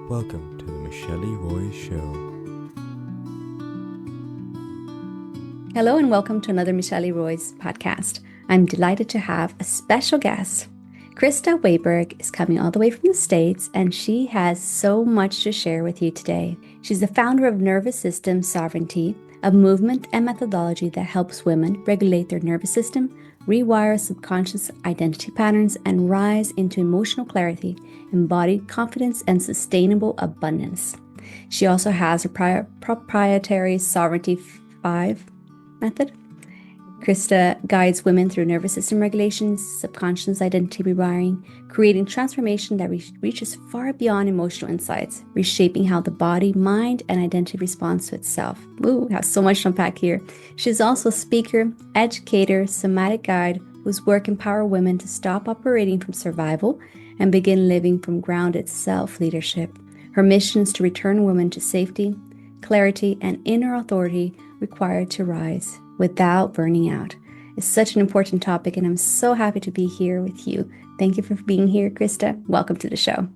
Welcome to the Michele Roys Show. Hello and welcome to another Michele Roys podcast. I'm delighted to have a special guest. Krista Wagberg is coming all the way from the States and she has so much to share with you today. She's the founder of Nervous System Sovereignty, a movement and methodology that helps women regulate their nervous system, rewire subconscious identity patterns, and rise into emotional clarity, embodied confidence, and sustainable abundance. She also has her proprietary Sovereignty 5 method. Krista guides women through nervous system regulations, subconscious identity rewiring, creating transformation that reaches far beyond emotional insights, reshaping how the body, mind, and identity responds to itself. Ooh, we have so much to unpack here. She's also a speaker, educator, somatic guide whose work empower women to stop operating from survival and begin living from grounded self-leadership. Her mission is to return women to safety, clarity, and inner authority required to rise without burning out. It's such an important topic, and I'm so happy to be here with you. Thank you for being here, Krista. Welcome to the show.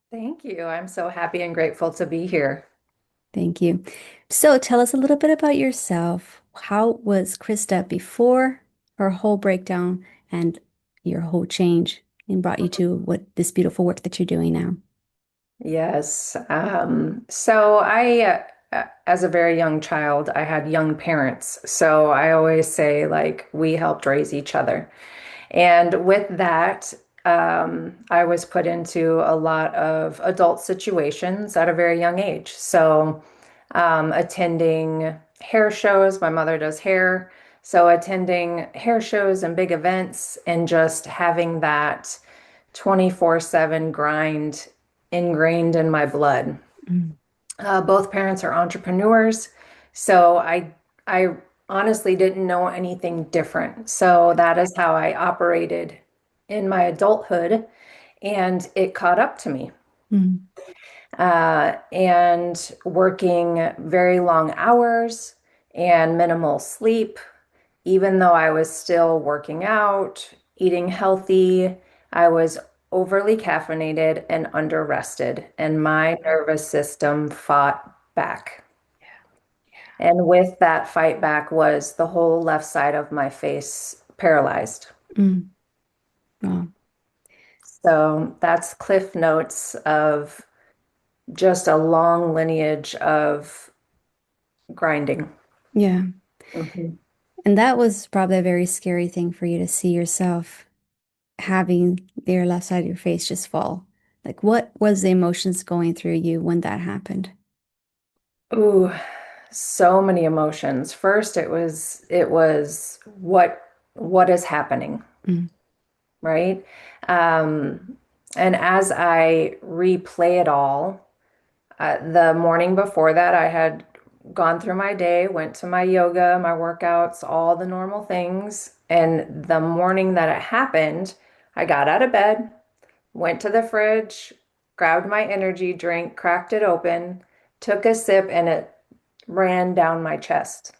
Thank you. I'm so happy and grateful to be here. Thank you. So tell us a little bit about yourself. How was Krista before her whole breakdown and your whole change and brought you to what this beautiful work that you're doing now? Yes. As a very young child, I had young parents. So I always say, like, we helped raise each other. And with that, I was put into a lot of adult situations at a very young age. So, attending hair shows, my mother does hair. So, attending hair shows and big events and just having that 24/7 grind ingrained in my blood. Mm. Both parents are entrepreneurs, so I honestly didn't know anything different. So that is how I operated in my adulthood, and it caught up to me. Mm. And working very long hours and minimal sleep, even though I was still working out, eating healthy, I was overly caffeinated and under rested, and my nervous system fought back. And with that fight back was the whole left side of my face paralyzed. Mm. Wow. So that's cliff notes of just a long lineage of grinding. Yeah. Mhm. And that was probably a very scary thing for you to see yourself having your left side of your face just fall. Like, what was the emotions going through you when that happened? Ooh, so many emotions. First, it was what is happening, Mm. right? Um, and as I replay it all, the morning before that, I had gone through my day, went to my yoga, my workouts, all the normal things. And the morning that it happened, I got out of bed, went to the fridge, grabbed my energy drink, cracked it open, took a sip, and it ran down my chest.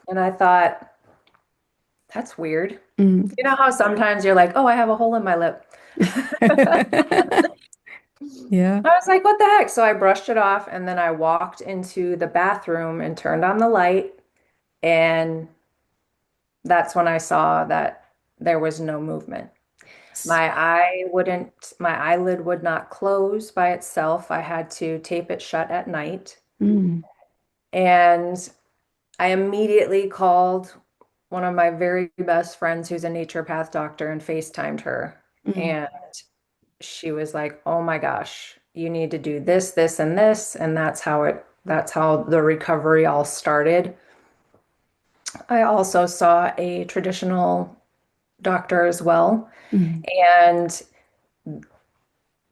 And I thought, that's weird. Mm. You know how sometimes you're like, oh, I have a hole in my lip. Yeah. I was like, what the heck? So I brushed it off and then I walked into the bathroom and turned on the light. And that's when I saw that there was no movement. My eyelid would not close by itself. I had to tape it shut at night. Mm. And I immediately called one of my very best friends who's a naturopath doctor and FaceTimed her. Mm. And she was like, "Oh my gosh, you need to do this, this, and this." And that's how the recovery all started. I also saw a traditional doctor as well. Mm. And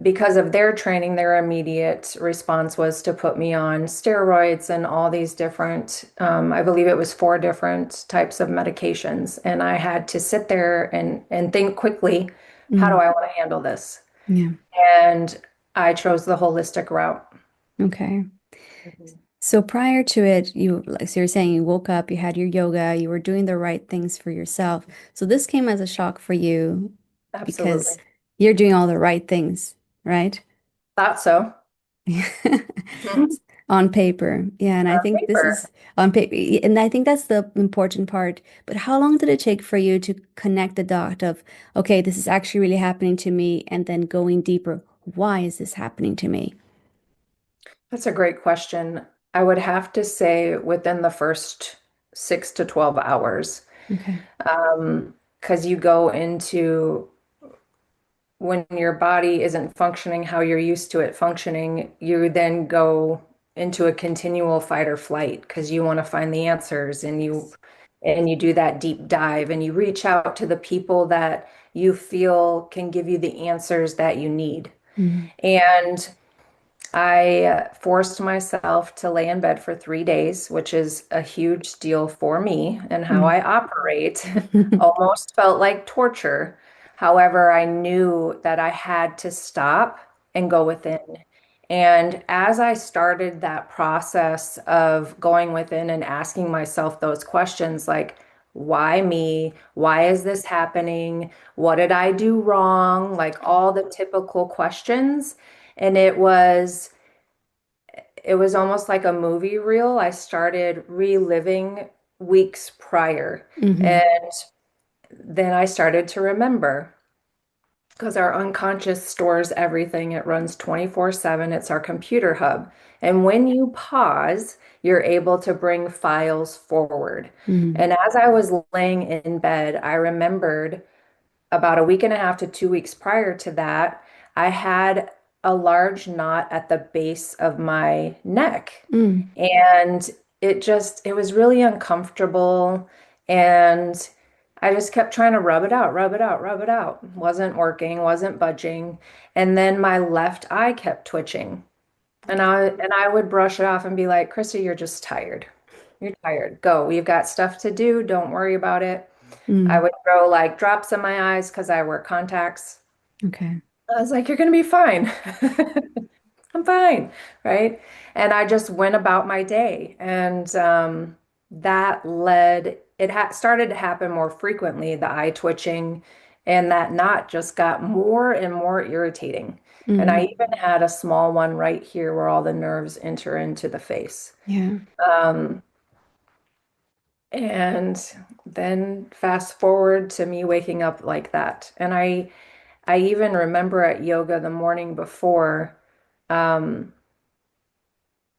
because of their training, their immediate response was to put me on steroids and all these different, I believe it was 4 different types of medications. And I had to sit there and think quickly, how do Mm. I want to handle this? Yeah. And I chose the holistic route. Okay. Mhm. So prior to it, so you're saying you woke up, you had your yoga, you were doing the right things for yourself. So this came as a shock for you because Absolutely. you're doing all the right things, right? Thought so. Mhm. On paper. Yeah, and I On think this paper. is on paper, and I think that's the important part. But how long did it take for you to connect the dot of, okay, this is actually really happening to me, and then going deeper, why is this happening to me? That's a great question. I would have to say within the first 6 to 12 hours. Okay. Because you go into when your body isn't functioning how you're used to it functioning, you then go into a continual fight or flight because you want to find the answers and you do that deep dive and you reach out to the people that you feel can give you the answers that you need. Mm. And I forced myself to lay in bed for 3 days, which is a huge deal for me and how Mm. I operate. Almost felt like torture. However, I knew that I had to stop and go within. And as I started that process of going within and asking myself those questions like, why me? Why is this happening? What did I do wrong? Like all the typical questions. And it was almost like a movie reel. I started reliving weeks prior. Hmm. And then I started to remember because our unconscious stores everything. It runs 24/7. It's our computer hub. And when you pause, you're able to bring files forward. Mm. And as I was laying in bed, I remembered about a week and a half to 2 weeks prior to that, I had a large knot at the base of my neck. Mm. And it was really uncomfortable. And I just kept trying to rub it out, rub it out, rub it out. Wasn't working, wasn't budging. And then my left eye kept twitching. And I would brush it off and be like, Krista, you're just tired. You're tired. Go. We've got stuff to do. Don't worry about it. I Mm. would throw like drops in my eyes because I wear contacts. Okay. I was like, you're going to be fine. I'm fine. Right. And I just went about my day. And that it started to happen more frequently, the eye twitching, and that knot just got more and more irritating. And I Mm. even had a small one right here where all the nerves enter into the face. Yeah. Um, and then fast forward to me waking up like that. And I even remember at yoga the morning before, um,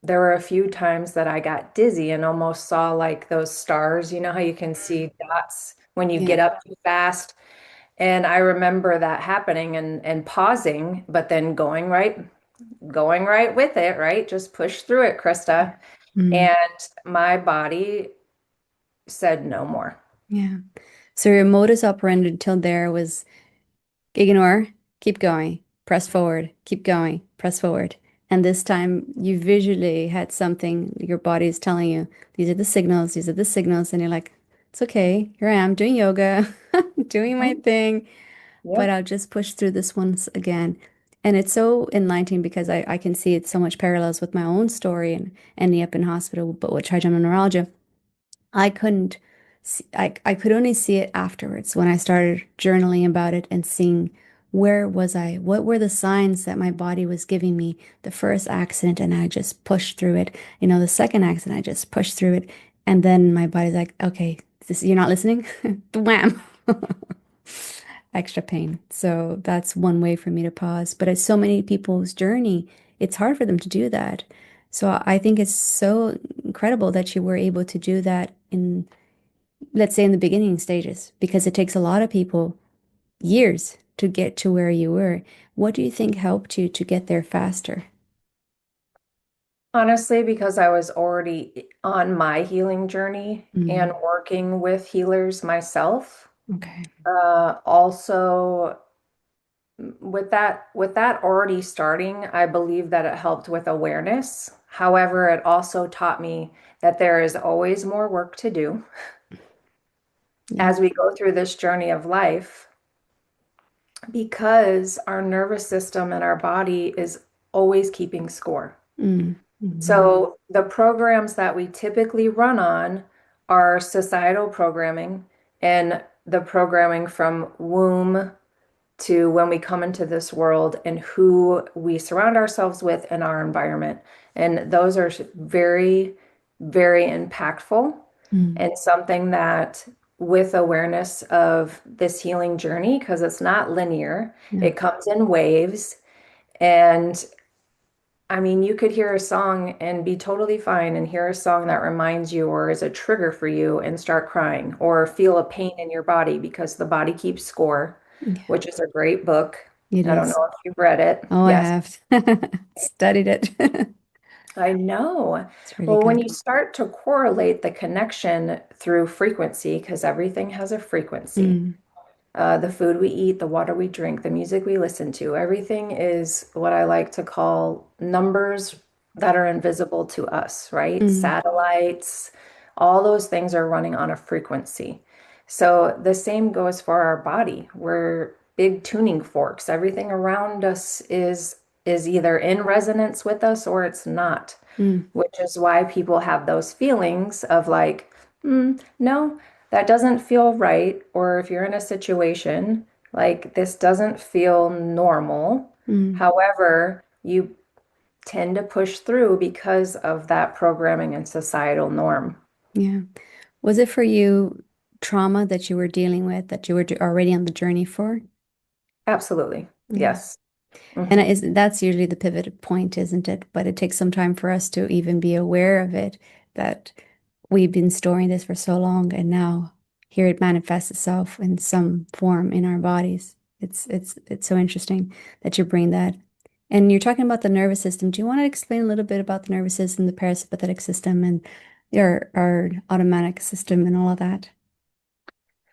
there were a few times that I got dizzy and almost saw like those stars. You know how you can see dots when you get Yeah. up too fast? And I remember that happening and pausing, but then going right with it, right? Just push through it, Krista. Mm. And my body said no more. Yeah. So your modus operandi until there was ignore, keep going, press forward, keep going, press forward. And this time you visually had something your body is telling you, these are the signals. And you're like, it's okay. Here I am doing yoga, doing my Mhm. thing, but Yep. I'll just push through this once again. And it's so enlightening because I can see it so much parallels with my own story and ending up in hospital, but with trigeminal neuralgia. I couldn't see, I could only see it afterwards when I started journaling about it and seeing where was I? What were the signs that my body was giving me? The first accident, and I just pushed through it. You know, the second accident, I just pushed through it. And then my body's like, okay, you're not listening? Wham! Extra pain. So that's one way for me to pause. But it's so many people's journey, it's hard for them to do that. So I think it's so incredible that you were able to do that in, let's say, in the beginning stages, because it takes a lot of people years to get to where you were. What do you think helped you to get there faster? Honestly, because I was already on my healing journey and Mm. working with healers myself. Okay. Also, with that already starting, I believe that it helped with awareness. However, it also taught me that there is always more work to do Yeah. as we go through this journey of life because our nervous system and our body is always keeping score. Mm. Hmm. So the programs that we typically run on are societal programming and the programming from womb to when we come into this world and who we surround ourselves with in our environment. And those are very, very impactful Mm. and something that with awareness of this healing journey, because it's not linear, No. it comes in waves. And I mean, you could hear a song and be totally fine and hear a song that reminds you or is a trigger for you and start crying or feel a pain in your body because the body keeps score, Yeah, which is a great book. it I don't is. know if you've read it. Oh, I Yes, have studied it. I know. It's really Well, when good. you start to correlate the connection through frequency, because everything has a frequency, Mm. the food we eat, the water we drink, the music we listen to, everything is what I like to call numbers that are invisible to us, right? Mm. Satellites, all those things are running on a frequency. So the same goes for our body. We're big tuning forks. Everything around us is either in resonance with us or it's not, Mm. which is why people have those feelings of like, no, that doesn't feel right. Or if you're in a situation like this doesn't feel normal. Mm. However, you tend to push through because of that programming and societal norm. Yeah. Was it for you trauma that you were dealing with that you were already on the journey for? Absolutely. Yeah. Yes. And Hmm. that's usually the pivot point, isn't it? But it takes some time for us to even be aware of it, that we've been storing this for so long, and now here it manifests itself in some form in our bodies. It's so interesting that you bring that. And you're talking about the nervous system. Do you want to explain a little bit about the nervous system, the parasympathetic system, and our automatic system and all of that?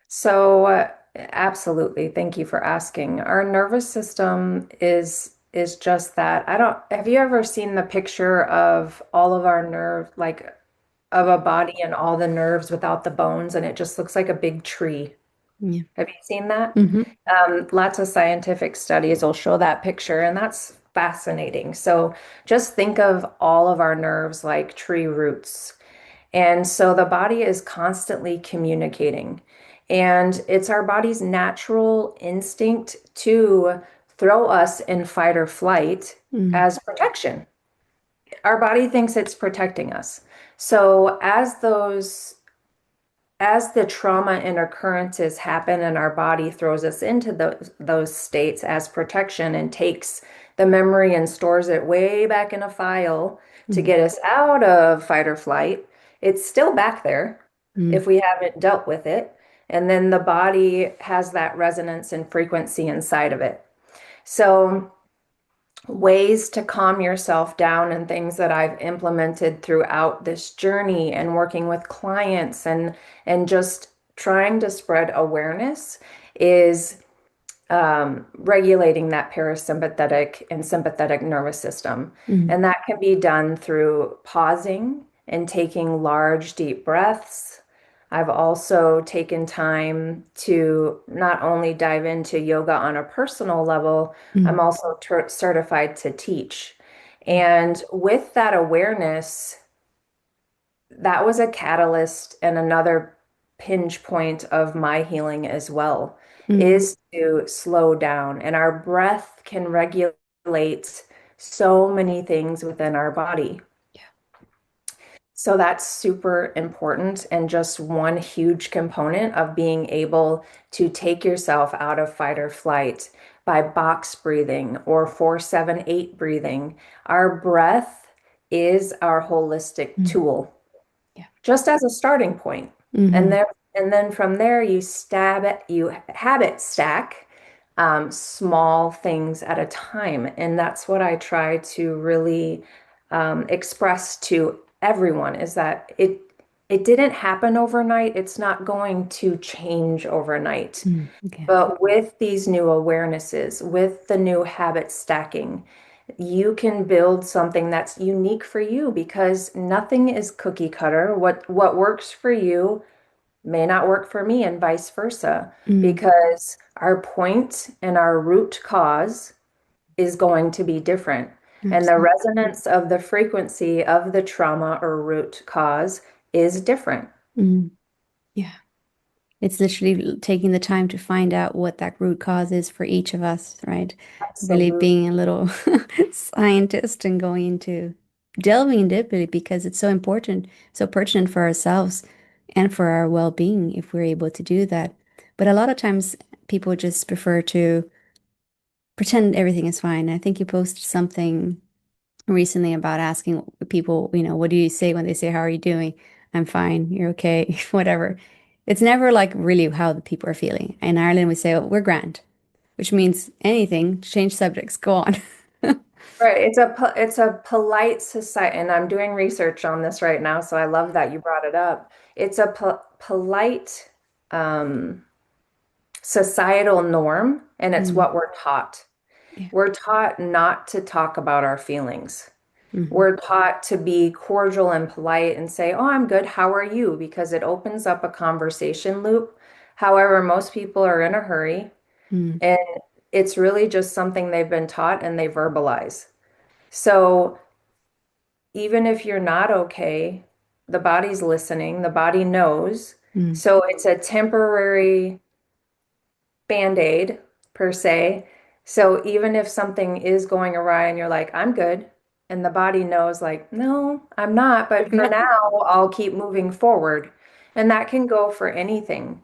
So, absolutely. Thank you for asking. Our nervous system is just that. I don't, have you ever seen the picture of all of our nerve, like of a body and all the nerves without the bones, and it just looks like a big tree? Yeah. Have you seen that? Hmm. Lots of scientific studies will show that picture, and that's fascinating. So just think of all of our nerves like tree roots. And so the body is constantly communicating. And it's our body's natural instinct to throw us in fight or flight Mm. as protection. Our body thinks it's protecting us. So as the trauma and occurrences happen and our body throws us into those states as protection and takes the memory and stores it way back in a file to Mm. get us out of fight or flight, it's still back there Mm. if we haven't dealt with it. And then the body has that resonance and frequency inside of it. So ways to calm yourself down and things that I've implemented throughout this journey and working with clients and just trying to spread awareness is regulating that parasympathetic and sympathetic nervous system. Mm. And that can be done through pausing and taking large, deep breaths. I've also taken time to not only dive into yoga on a personal level, I'm Mm. also certified to teach. And with that awareness, that was a catalyst and another pinch point of my healing as well, Mm. is to slow down. And our breath can regulate so many things within our body. So that's super important and just one huge component of being able to take yourself out of fight or flight by box breathing or 4-7-8 breathing. Our breath is our holistic Mm. tool Yeah. just as a starting point. And Hmm. there, and then from there you habit stack small things at a time. And that's what I try to really express to everyone is that it didn't happen overnight. It's not going to change overnight. Mm. Okay. But with these new awarenesses, with the new habit stacking, you can build something that's unique for you because nothing is cookie cutter. What works for you may not work for me and vice versa Mm. because our point and our root cause is going to be different. And the Absolutely. resonance of the frequency of the trauma or root cause is different. Mm. Yeah. It's literally taking the time to find out what that root cause is for each of us, right? Really Absolutely. being a little scientist and going into delving into it because it's so important, so pertinent for ourselves and for our well-being if we're able to do that. But a lot of times people just prefer to pretend everything is fine. I think you posted something recently about asking people, what do you say when they say, "How are you doing?" "I'm fine," "You're okay," whatever. It's never like really how the people are feeling. In Ireland, we say, "Oh, we're grand," which means anything, change subjects, go on. Right. It's a polite society, and I'm doing research on this right now, so I love that you brought it up. It's a polite um, societal norm, and it's Mm, what we're taught. yeah. We're taught not to talk about our feelings. Hmm. We're taught to be cordial and polite and say, "Oh, I'm good. How are you?" Because it opens up a conversation loop. However, most people are in a hurry, Mm, and it's really just something they've been taught and they verbalize. So even if you're not okay, the body's listening, the body knows. mm, So it's a temporary band-aid per se. So even if something is going awry and you're like, "I'm good," and the body knows, like, "No, I'm not, but for no. now, I'll keep moving forward." And that can go for anything,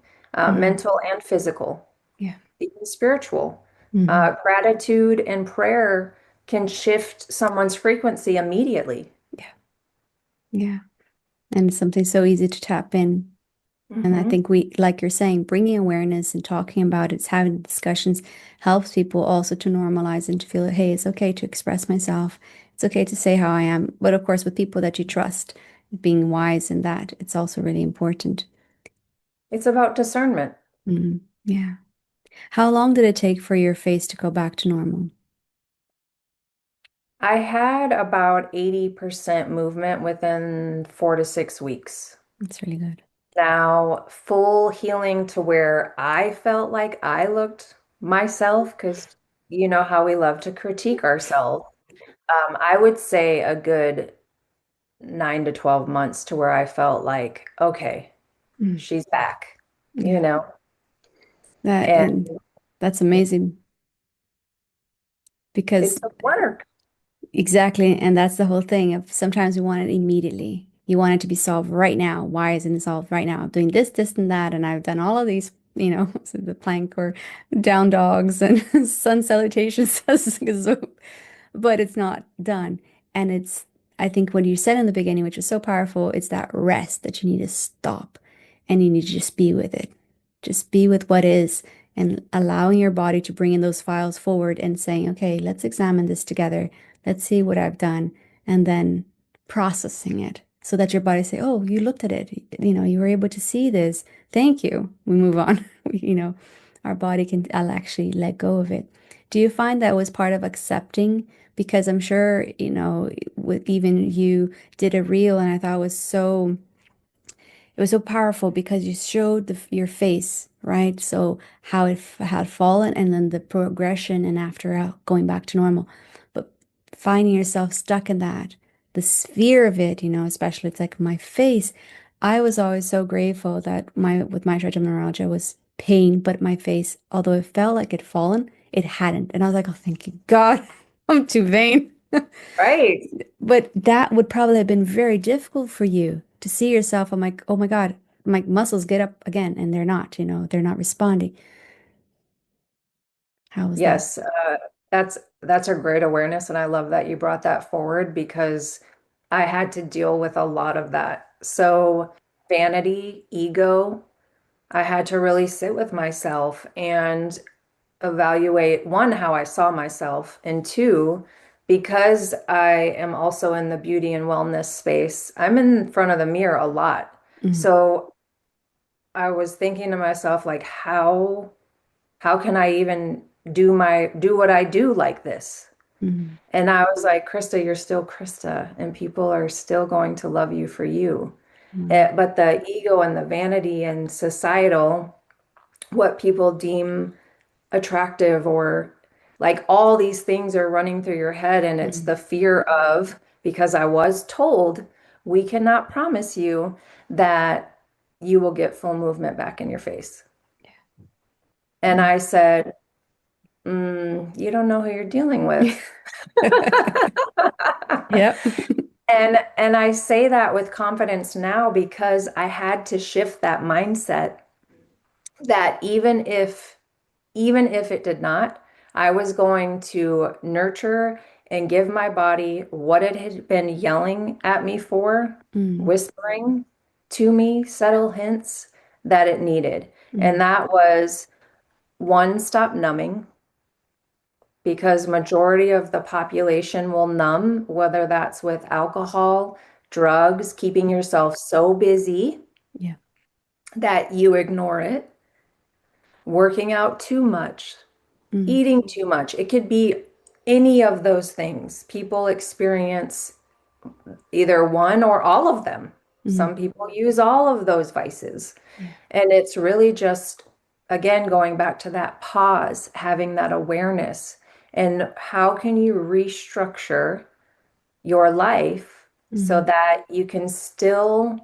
Mm, mental and physical, yeah. even spiritual. Hmm. Gratitude and prayer can shift someone's frequency immediately. Yeah. Yeah. And it's something so easy to tap in. And I Hmm. think we, like you're saying, bringing awareness and talking about it, having discussions helps people also to normalize and to feel, hey, it's okay to express myself. It's okay to say how I am. But of course, with people that you trust, being wise in that, it's also really important. It's about discernment. Yeah. How long did it take for your face to go back to normal? I had about 80% movement within 4 to 6 weeks. That's really good. Now, full healing to where I felt like I looked myself, because you know how we love to critique ourselves. I would say a good 9 to 12 months to where I felt like, okay, Mm, she's back, you yeah. know, That and and that's amazing it's because a work. exactly. And that's the whole thing of sometimes we want it immediately. You want it to be solved right now. Why isn't it solved right now? I'm doing this, this, and that, and I've done all of these, so the plank or down dogs and sun salutations, but it's not done. And I think what you said in the beginning, which was so powerful, it's that rest that you need to stop and you need to just be with it. Just be with what is and allowing your body to bring in those files forward and saying, okay, let's examine this together. Let's see what I've done. And then processing it so that your body say, oh, you looked at it. You were able to see this. Thank you. We move on. Our body can, I'll actually let go of it. Do you find that was part of accepting? Because I'm sure, with even you did a reel and I thought it was so powerful because you showed your face, right? So how it had fallen and then the progression and after going back to normal. But finding yourself stuck in that, the sphere of it, especially it's like my face. I was always so grateful that with my trigeminal neuralgia was pain, but my face, although it felt like it fallen, it hadn't. And I was like, oh, thank you, God. I'm too vain. Right. But that would probably have been very difficult for you to see yourself. I'm like, oh my God, my muscles get up again, and they're not responding. How was that? Yes, that's a great awareness, and I love that you brought that forward because I had to deal with a lot of that. So, vanity, ego, I had to really sit with myself and evaluate one, how I saw myself, and two, because I am also in the beauty and wellness space, I'm in front of the mirror a lot. Mm, So, I was thinking to myself, like, how can I even do what I do like this? mm, And I was like, Krista, you're still Krista, and people are still going to love you for you. mm, But the ego and the vanity and societal, what people deem attractive, or like all these things are running through your head, and it's mm, the fear of, because I was told we cannot promise you that you will get full movement back in your face. And I said, you don't know who you're dealing with. Yep. And I say that with confidence now because I had to shift that mindset that even if it did not, I was going to nurture and give my body what it had been yelling at me for, Mm, whispering to me subtle hints that it needed. And mm, that was one, stop numbing, because majority of the population will numb, whether that's with alcohol, drugs, keeping yourself so busy yeah. that you ignore it, working out too much, Mm, eating too much. It could be any of those things. People experience either one or all of them. mm, Some people use all of those vices. yeah. And it's really just, again, going back to that pause, having that awareness. And how can you restructure your life so Mm, that you can still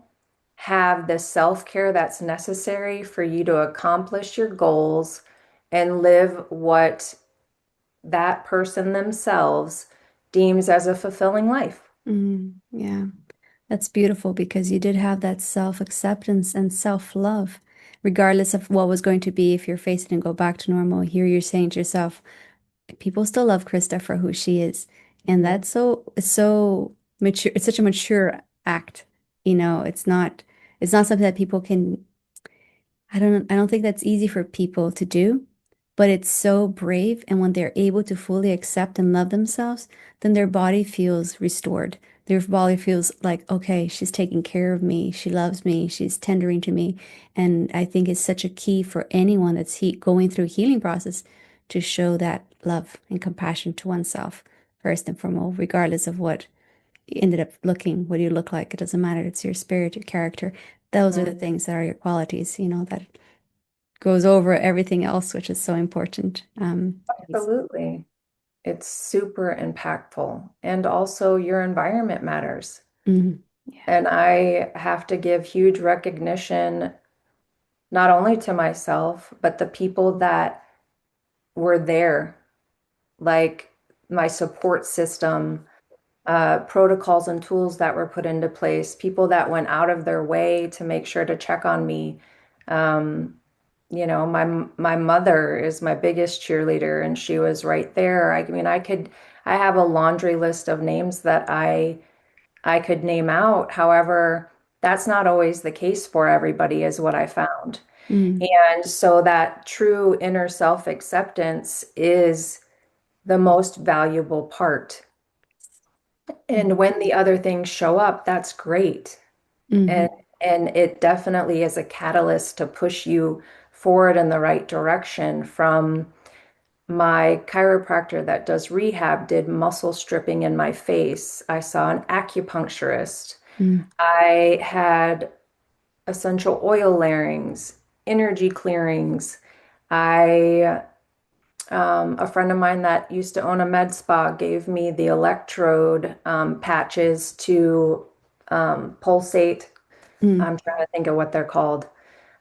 have the self-care that's necessary for you to accomplish your goals and live what that person themselves deems as a fulfilling life. yeah. That's beautiful because you did have that self-acceptance and self-love, regardless of what was going to be if your face didn't go back to normal. Here you're saying to yourself, people still love Krista for who she is. And Mhm. that's so mature. It's such a mature act. It's not something that people can I don't think that's easy for people to do, but it's so brave. And when they're able to fully accept and love themselves, then their body feels restored. Their body feels like, okay, she's taking care of me. She loves me. She's tendering to me. And I think it's such a key for anyone that's going through a healing process to show that love and compassion to oneself, first and foremost, regardless of what you ended up looking, what you look like. It doesn't matter. It's your spirit, your character. Those are the things that are your qualities, that goes over everything else, which is so important. Absolutely. It's super impactful. And also, your environment matters. Mhm. Yeah. And I have to give huge recognition not only to myself, but the people that were there, like my support system, protocols and tools that were put into place, people that went out of their way to make sure to check on me. Um, my mother is my biggest cheerleader, and she was right there. I mean, I have a laundry list of names that I could name out. However, that's not always the case for everybody, is what I found. Mm, And so that true inner self-acceptance is the most valuable part. mm, And when the other things show up, that's great. And mhm, and it definitely is a catalyst to push you forward in the right direction. From my chiropractor that does rehab did muscle stripping in my face. I saw an acupuncturist. mm, I had essential oil layerings, energy clearings. I A friend of mine that used to own a med spa gave me the electrode patches to pulsate. mm. I'm trying to think of what they're called.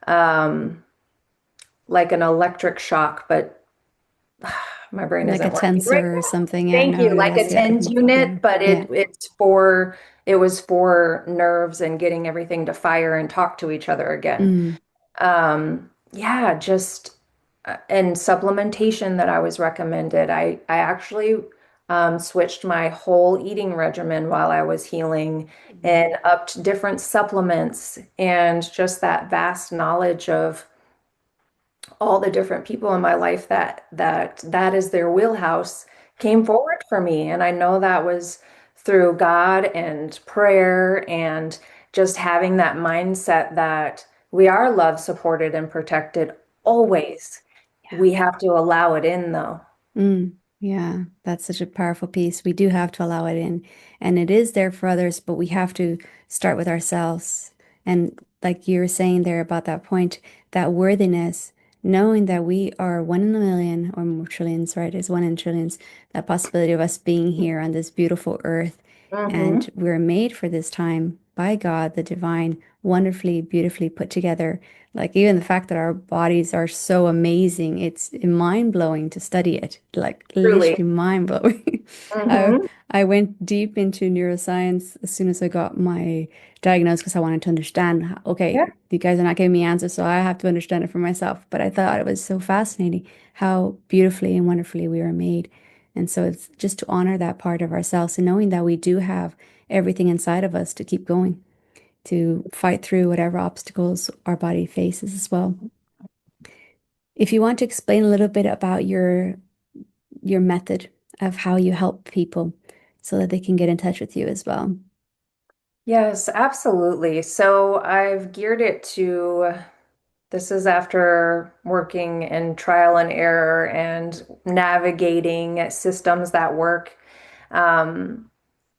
Um, like an electric shock, but my brain Like a isn't working right tensor or now. something. Yeah, I Thank know you. what it Like a is. Yeah. TENS Yeah. unit, but Yeah. it was for nerves and getting everything to fire and talk to each other again. Mm, Yeah, just and supplementation that I was recommended. I actually switched my whole eating regimen while I was healing mm, and upped different supplements, and just that vast knowledge of all the different people in my life that is their wheelhouse came forward for me. And I know that was through God and prayer and just having that mindset that we are loved, supported, and protected always. yeah. We have to allow it in though. Yeah, that's such a powerful piece. We do have to allow it in, and it is there for others, but we have to start with ourselves. And like you were saying there about that point, that worthiness, knowing that we are one in a million or more trillions, right? Is one in trillions, that possibility of us being here on this beautiful earth, Hmm. and we're made for this time by God, the divine, wonderfully, beautifully put together. Like even the fact that our bodies are so amazing, it's mind-blowing to study it. Like Truly. literally mind-blowing. I Hmm. I went deep into neuroscience as soon as I got my diagnosis because I wanted to understand, Yeah. okay, you guys are not giving me answers, so I have to understand it for myself. But I thought it was so fascinating how beautifully and wonderfully we are made. And so it's just to honor that part of ourselves and knowing that we do have everything inside of us to keep going, to fight through whatever obstacles our body faces as well. If you want to explain a little bit about your method of how you help people so that they can get in touch with you as well. Yes, absolutely. So I've geared it to this is after working in trial and error and navigating systems that work. Um,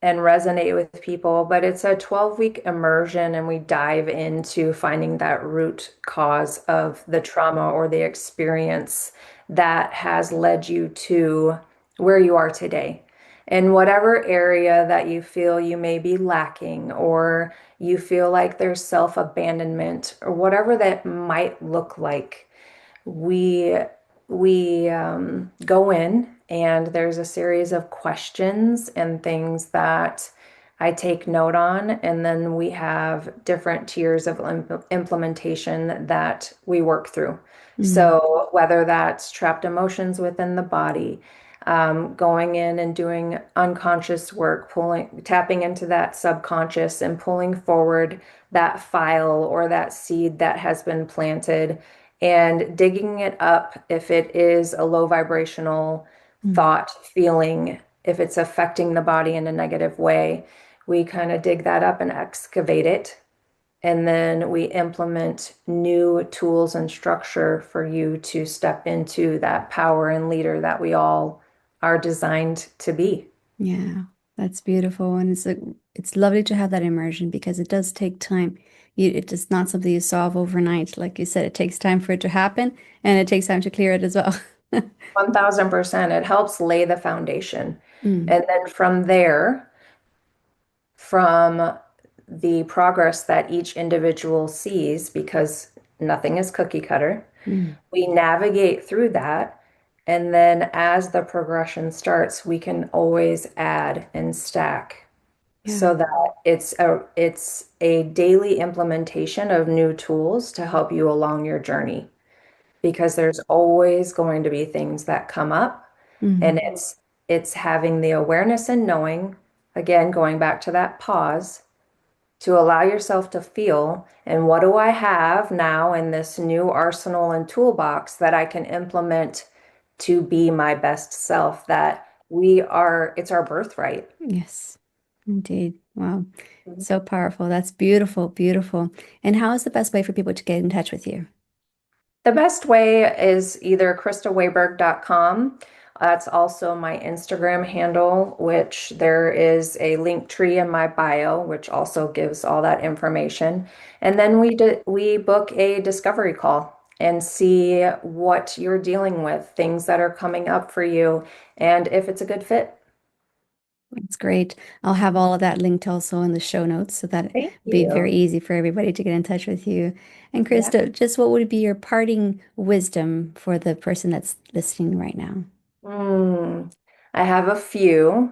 and resonate with people, but it's a 12-week immersion and we dive into finding that root cause of the trauma or the experience that has led you to where you are today. In whatever area that you feel you may be lacking, or you feel like there's self-abandonment, or whatever that might look like, we we go in and there's a series of questions and things that I take note on, and then we have different tiers of implementation that we work through. Mm, So whether that's trapped emotions within the body, going in and doing unconscious work, tapping into that subconscious and pulling forward that file or that seed that has been planted and digging it up if it is a low vibrational mm. thought, feeling, if it's affecting the body in a negative way, we kind of dig that up and excavate it. And then we implement new tools and structure for you to step into that power and leader that we all are designed to be. Yeah, that's beautiful. And it's lovely to have that immersion because it does take time. It is not something you solve overnight. Like you said, it takes time for it to happen and it takes time to clear it as well. 1000%. It helps lay the foundation. Mm, And then from there, from the progress that each individual sees, because nothing is cookie cutter, mm. we navigate through that. And then as the progression starts, we can always add and stack Yeah. so that it's a daily implementation of new tools to help you along your journey, because there's always going to be things that come up, and Mm. it's having the awareness and knowing, again going back to that pause, to allow yourself to feel, and what do I have now in this new arsenal and toolbox that I can implement to be my best self, that it's our birthright. Yes, indeed. Wow. So powerful. That's beautiful, beautiful. And how is the best way for people to get in touch with you? The best way is either KristaWagberg.com. That's also my Instagram handle, which there is a link tree in my bio, which also gives all that information. And then we book a discovery call and see what you're dealing with, things that are coming up for you, and if it's a good fit. That's great. I'll have all of that linked also in the show notes so that it'll Thank be very you. easy for everybody to get in touch with you. And Yeah. Krista, just what would be your parting wisdom for the person that's listening right now? Mm, I have a few.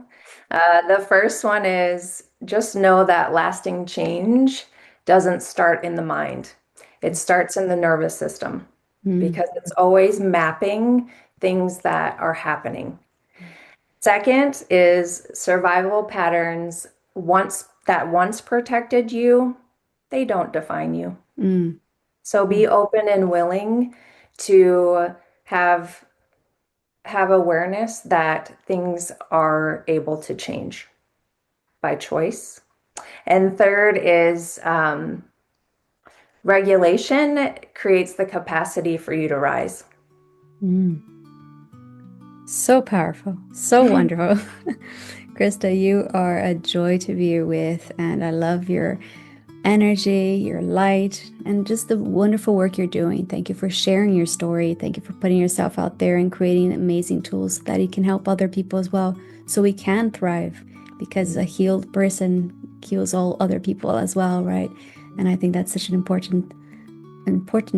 The first one is just know that lasting change doesn't start in the mind. It starts in the nervous system, Mm, because it's always mapping things that are happening. Second is survival patterns once protected you, they don't define you. mm, So be mm. open and willing to have have awareness that things are able to change by choice. And third is regulation creates the capacity for you to rise. Mm. So powerful, so wonderful. Krista, you are a joy to be with, and I love your energy, your light, and just the wonderful work you're doing. Thank you for sharing your story. Thank you for putting yourself out there and creating amazing tools that you can help other people as well so we can thrive. because a healed person heals all other people as well, right? And I think that's such an important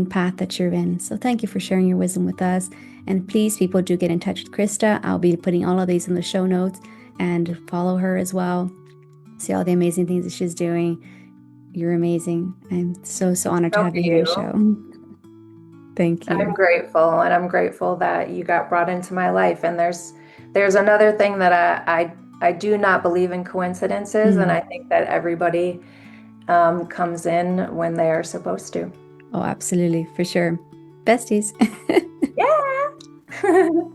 path that you're in. So thank you for sharing your wisdom with us. And please, people, do get in touch with Krista. I'll be putting all of these in the show notes, and follow her as well. See all the amazing things that she's doing. You're amazing. I'm so honored to have you here on the show. Thank you. I'm grateful, and I'm grateful that you got brought into my life. And there's another thing that I do not believe in coincidences, and I think that everybody comes in when they are supposed to. Oh, absolutely, for sure. Besties. Yeah.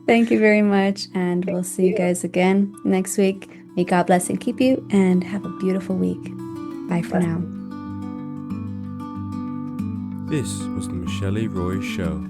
Thank you very much, and we'll see you guys again next week. May God bless and keep you, and have a beautiful week. Bye for now. This was the Michele Roys Show.